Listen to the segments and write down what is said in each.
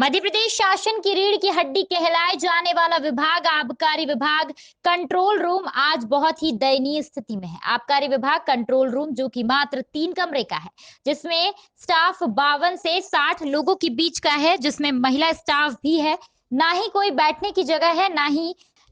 मध्य प्रदेश शासन की रीढ़ की हड्डी कहलाए जाने वाला विभाग आबकारी विभाग कंट्रोल रूम आज बहुत ही दयनीय स्थिति में है। आबकारी विभाग कंट्रोल रूम जो कि मात्र 3 कमरे का है, जिसमें स्टाफ 52 से 60 लोगों के बीच का है, जिसमें महिला स्टाफ भी है। ना ही कोई बैठने की जगह है,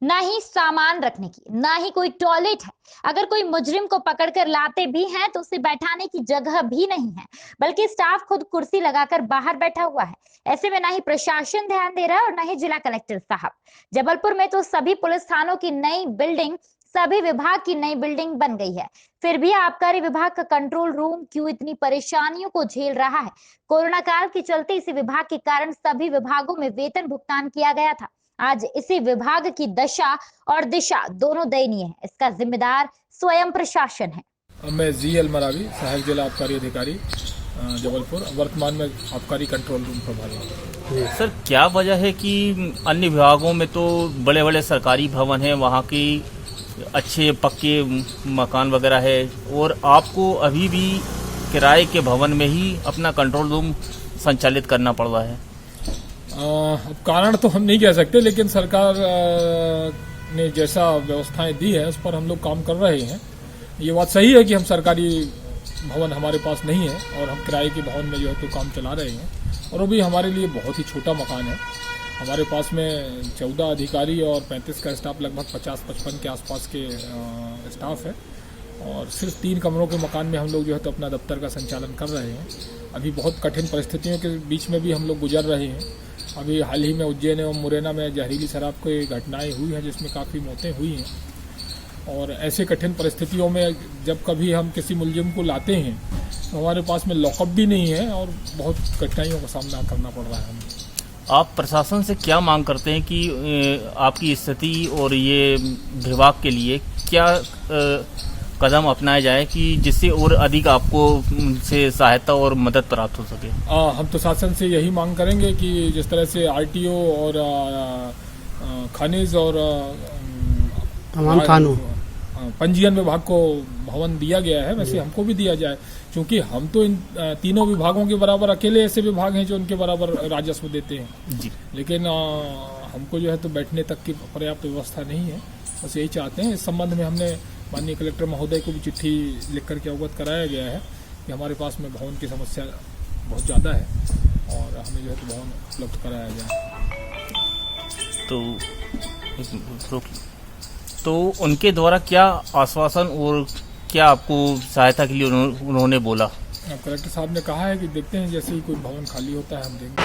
ना ही सामान रखने की, ना ही कोई टॉयलेट है। अगर कोई मुजरिम को पकड़कर लाते भी हैं तो उसे बैठाने की जगह भी नहीं है, बल्कि स्टाफ खुद कुर्सी लगाकर बाहर बैठा हुआ है। ऐसे में ना ही प्रशासन ध्यान दे रहा है और ना ही जिला कलेक्टर साहब। जबलपुर में तो सभी पुलिस थानों की नई बिल्डिंग, सभी विभाग की नई बिल्डिंग बन गई है, फिर भी आबकारी विभाग का कंट्रोल रूम क्यों इतनी परेशानियों को झेल रहा है? कोरोना काल के चलते इसी विभाग के कारण सभी विभागों में वेतन भुगतान किया गया था। आज इसी विभाग की दशा और दिशा दोनों दयनीय है। इसका जिम्मेदार स्वयं प्रशासन है। मैं जी.एल. मरावी, सहायक जिला आबकारी अधिकारी जबलपुर, वर्तमान में आबकारी कंट्रोल रूम प्रभारी हूँ। सर, क्या वजह है कि अन्य विभागों में तो बड़े बड़े सरकारी भवन हैं, वहाँ की अच्छे पक्के मकान वगैरह है, और आपको अभी भी किराए के भवन में ही अपना कंट्रोल रूम संचालित करना पड़ रहा है? अब कारण तो हम नहीं कह सकते, लेकिन सरकार ने जैसा व्यवस्थाएं दी है उस पर हम लोग काम कर रहे हैं। ये बात सही है कि हम सरकारी भवन हमारे पास नहीं है और हम किराए के भवन में जो है तो काम चला रहे हैं, और वो भी हमारे लिए बहुत ही छोटा मकान है। हमारे पास में 14 अधिकारी और 35 का स्टाफ, लगभग 50-55 के आसपास के स्टाफ है, और सिर्फ 3 कमरों के मकान में हम लोग जो है तो अपना दफ्तर का संचालन कर रहे हैं। अभी बहुत कठिन परिस्थितियों के बीच में भी हम लोग गुजर रहे हैं। अभी हाल ही में उज्जैन एवं मुरैना में जहरीली शराब की घटनाएं हुई हैं, जिसमें काफ़ी मौतें हुई हैं, और ऐसे कठिन परिस्थितियों में जब कभी हम किसी मुलजिम को लाते हैं तो हमारे पास में लॉकअप भी नहीं है और बहुत कठिनाइयों का सामना करना पड़ रहा है हमें। आप प्रशासन से क्या मांग करते हैं कि आपकी स्थिति और ये विभाग के लिए क्या कदम अपनाया जाए कि जिससे और अधिक आपको से सहायता और मदद प्राप्त हो सके? हम तो शासन से यही मांग करेंगे कि जिस तरह से आरटीओ और खनिज और पंजीयन विभाग को भवन दिया गया है, वैसे हमको भी दिया जाए, क्योंकि हम तो इन तीनों विभागों के बराबर अकेले ऐसे विभाग हैं जो उनके बराबर राजस्व देते हैं जी। लेकिन हमको जो है तो बैठने तक की पर्याप्त व्यवस्था नहीं है। बस यही चाहते हैं। इस संबंध में हमने माननीय कलेक्टर महोदय को भी चिट्ठी लिख करके अवगत कराया गया है कि हमारे पास में भवन की समस्या बहुत ज़्यादा है और हमें जो है तो भवन उपलब्ध कराया जाए। तो उनके द्वारा क्या आश्वासन और क्या आपको सहायता के लिए उन्होंने बोला? कलेक्टर साहब ने कहा है कि देखते हैं, जैसे ही कोई भवन खाली होता है हम देंगे।